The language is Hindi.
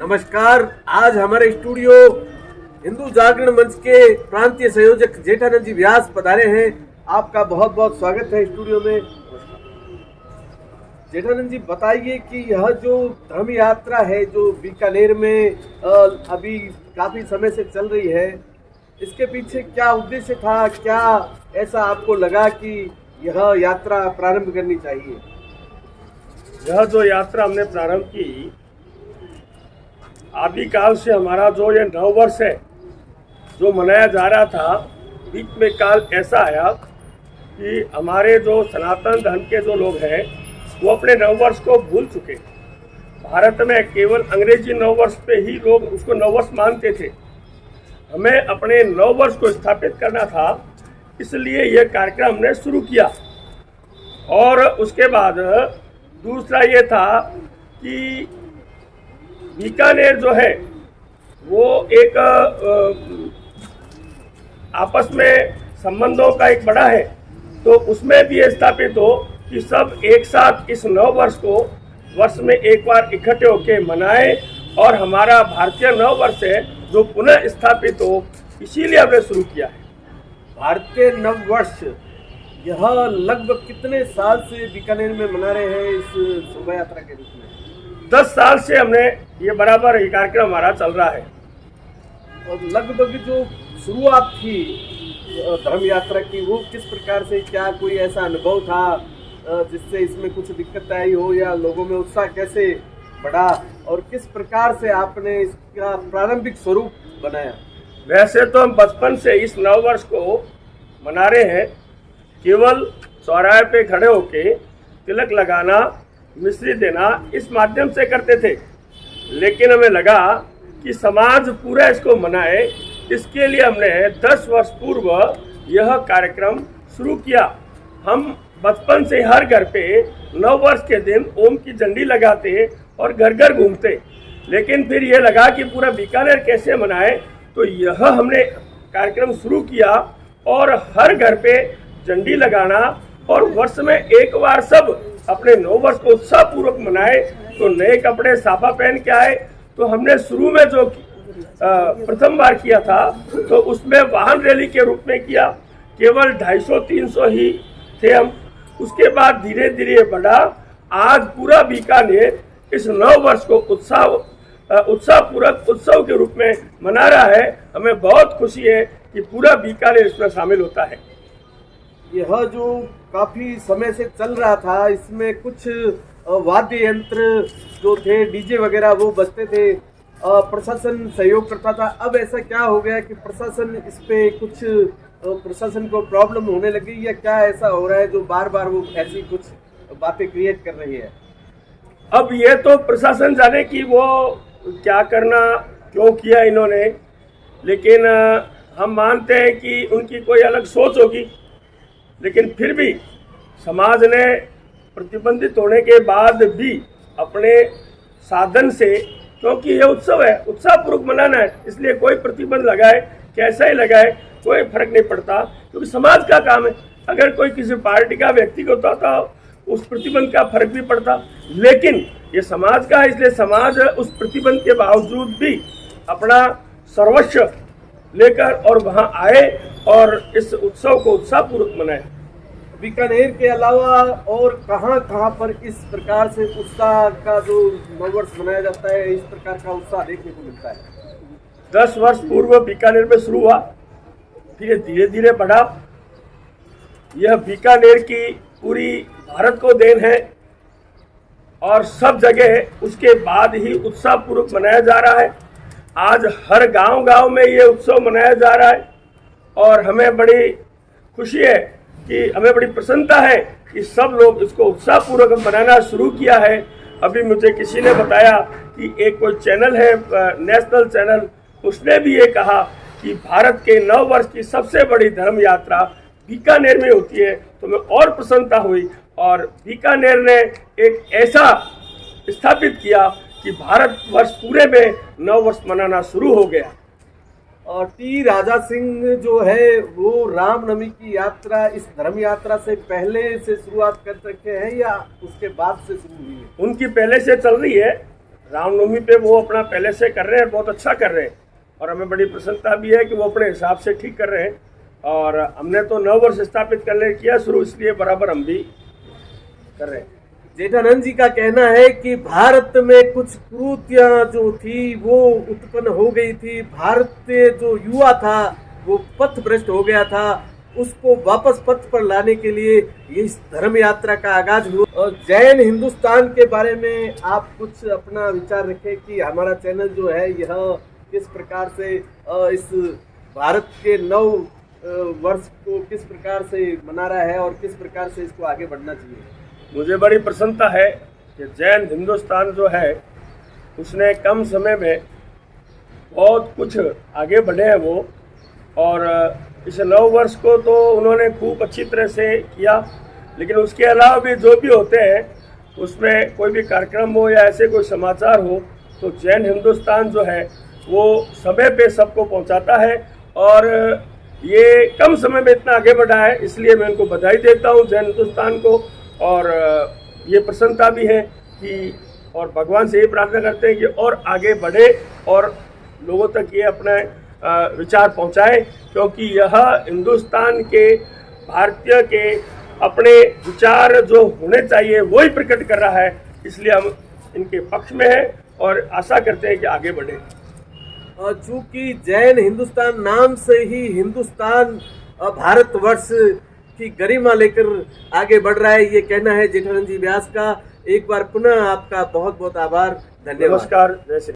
नमस्कार। आज हमारे स्टूडियो हिंदू जागरण मंच के प्रांतीय संयोजक जेठानंद जी व्यास पधारे हैं। आपका बहुत बहुत स्वागत है स्टूडियो में। जेठानंद जी, बताइए कि यह जो धर्म यात्रा है जो बीकानेर में अभी काफी समय से चल रही है, इसके पीछे क्या उद्देश्य था? क्या ऐसा आपको लगा कि यह यात्रा प्रारंभ करनी चाहिए? यह जो यात्रा हमने प्रारंभ की, आदिकाल से हमारा जो ये नववर्ष है जो मनाया जा रहा था, बीच में काल ऐसा आया कि हमारे जो सनातन धर्म के जो लोग हैं वो अपने नववर्ष को भूल चुके। भारत में केवल अंग्रेजी नववर्ष पे ही लोग उसको नववर्ष मानते थे। हमें अपने नववर्ष को स्थापित करना था, इसलिए यह कार्यक्रम हमने शुरू किया। और उसके बाद दूसरा ये था कि बीकानेर जो है वो एक आपस में संबंधों का एक बड़ा है, तो उसमें भी स्थापित हो कि सब एक साथ इस नव वर्ष को वर्ष में एक बार इकट्ठे होकर मनाएं और हमारा भारतीय नव वर्ष है जो पुनः स्थापित हो, इसीलिए हमने शुरू किया है। भारतीय नव वर्ष यह लगभग कितने साल से बीकानेर में मना रहे हैं इस शोभा यात्रा के रूप में? 10 साल से हमने ये बराबर ये कार्यक्रम हमारा चल रहा है। और लगभग जो शुरुआत थी धर्म यात्रा की, वो किस प्रकार से, क्या कोई ऐसा अनुभव था जिससे इसमें कुछ दिक्कत आई हो, या लोगों में उत्साह कैसे बढ़ा और किस प्रकार से आपने इसका प्रारंभिक स्वरूप बनाया? वैसे तो हम बचपन से इस नव वर्ष को मना रहे हैं। केवल चौराहे पे खड़े होके तिलक लगाना, मिश्री देना, इस माध्यम से करते थे, लेकिन हमें लगा कि समाज पूरा इसको मनाए, इसके लिए हमने 10 वर्ष पूर्व यह कार्यक्रम शुरू किया। हम बचपन से हर घर पे नव वर्ष के दिन ओम की झंडी लगाते और घर घर घूमते, लेकिन फिर यह लगा कि पूरा बीकानेर कैसे मनाए, तो यह हमने कार्यक्रम शुरू किया और हर घर पे झंडी लगाना और वर्ष में एक बार सब अपने नव वर्ष को उत्साह पूर्वक मनाए। तो नए कपड़े साफा पहन के आए। तो हमने शुरू में जो प्रथम बार किया था तो उसमें वाहन रैली के रूप में किया, केवल 250-300 ही थे हम। उसके बाद धीरे धीरे बढ़ा। आज पूरा बीकानेर इस नव वर्ष को उत्साहपूर्वक उत्सव के रूप में मना रहा है। हमें बहुत खुशी है कि पूरा बीकानेर इसमें शामिल होता है। यह जो काफी समय से चल रहा था, इसमें कुछ वाद्य यंत्र जो थे, डीजे वगैरह, वो बजते थे, प्रशासन सहयोग करता था। अब ऐसा क्या हो गया कि प्रशासन इस पे कुछ प्रशासन को प्रॉब्लम होने लगी, या क्या ऐसा हो रहा है जो बार बार वो ऐसी कुछ बातें क्रिएट कर रही है? अब ये तो प्रशासन जाने कि वो क्या करना, क्यों किया इन्होंने, लेकिन हम मानते हैं कि उनकी कोई अलग सोच होगी। लेकिन फिर भी समाज ने प्रतिबंधित होने के बाद भी अपने साधन से, क्योंकि ये उत्सव है, उत्साहपूर्वक मनाना है, इसलिए कोई प्रतिबंध लगाए, कैसा ही लगाए, कोई फर्क नहीं पड़ता, क्योंकि समाज का काम है। अगर कोई किसी पार्टी का व्यक्ति को होता तो उस प्रतिबंध का फर्क भी पड़ता, लेकिन ये समाज का है, इसलिए समाज उस प्रतिबंध के बावजूद भी अपना सर्वस्व लेकर और वहां आए और इस उत्सव को उत्साहपूर्वक मनाए। बीकानेर के अलावा और कहां कहां पर इस प्रकार से उत्साह का जो नववर्ष मनाया जाता है, इस प्रकार का उत्साह देखने को मिलता है? 10 वर्ष पूर्व बीकानेर में शुरू हुआ, फिर धीरे धीरे बढ़ा। यह बीकानेर की पूरी भारत को देन है और सब जगह उसके बाद ही उत्साहपूर्वक मनाया जा रहा है। आज हर गांव में ये उत्सव मनाया जा रहा है और हमें बड़ी खुशी है कि हमें बड़ी प्रसन्नता है कि सब लोग इसको उत्साहपूर्वक मनाना शुरू किया है। अभी मुझे किसी ने बताया कि एक कोई चैनल है, नेशनल चैनल, उसने भी ये कहा कि भारत के नव वर्ष की सबसे बड़ी धर्म यात्रा बीकानेर में होती है। तो मैं और प्रसन्नता हुई और बीकानेर ने एक ऐसा स्थापित किया कि भारत वर्ष पूरे में नव वर्ष मनाना शुरू हो गया। और टी राजा सिंह जो है वो रामनवमी की यात्रा इस धर्म यात्रा से पहले से शुरुआत कर रखे हैं या उसके बाद से शुरू हुई है? उनकी पहले से चल रही है। रामनवमी पे वो अपना पहले से कर रहे हैं, बहुत अच्छा कर रहे हैं और हमें बड़ी प्रसन्नता भी है कि वो अपने हिसाब से ठीक कर रहे हैं। और हमने तो नववर्ष स्थापित करने किया शुरू, इसलिए बराबर हम भी कर रहे हैं। जेठानंद जी का कहना है कि भारत में कुछ कुरीतियां जो थी वो उत्पन्न हो गई थी, भारतीय जो युवा था वो पथ भ्रष्ट हो गया था, उसको वापस पथ पर लाने के लिए इस धर्म यात्रा का आगाज हुआ। और जैन हिंदुस्तान के बारे में आप कुछ अपना विचार रखें कि हमारा चैनल जो है यह किस प्रकार से इस भारत के नव वर्ष को किस प्रकार से मना रहा है और किस प्रकार से इसको आगे बढ़ना चाहिए। मुझे बड़ी प्रसन्नता है कि जैन हिंदुस्तान जो है उसने कम समय में बहुत कुछ आगे बढ़े हैं वो, और इस नव वर्ष को तो उन्होंने खूब अच्छी तरह से किया। लेकिन उसके अलावा भी जो भी होते हैं उसमें कोई भी कार्यक्रम हो या ऐसे कोई समाचार हो तो जैन हिंदुस्तान जो है वो समय पे सबको पहुंचाता है और ये कम समय में इतना आगे बढ़ा है, इसलिए मैं उनको बधाई देता हूं जैन हिंदुस्तान को। और ये प्रसन्नता भी है कि और भगवान से ये प्रार्थना करते हैं कि और आगे बढ़े और लोगों तक ये अपने विचार पहुंचाए, क्योंकि यह हिंदुस्तान के भारतीय के अपने विचार जो होने चाहिए वही प्रकट कर रहा है। इसलिए हम इनके पक्ष में हैं और आशा करते हैं कि आगे बढ़े। चूंकि जैन हिंदुस्तान नाम से ही हिंदुस्तान भारतवर्ष की गरिमा लेकर आगे बढ़ रहा है, ये कहना है जेठानंद जी व्यास का। एक बार पुनः आपका बहुत बहुत आभार, धन्यवाद। नमस्कार, जय श्री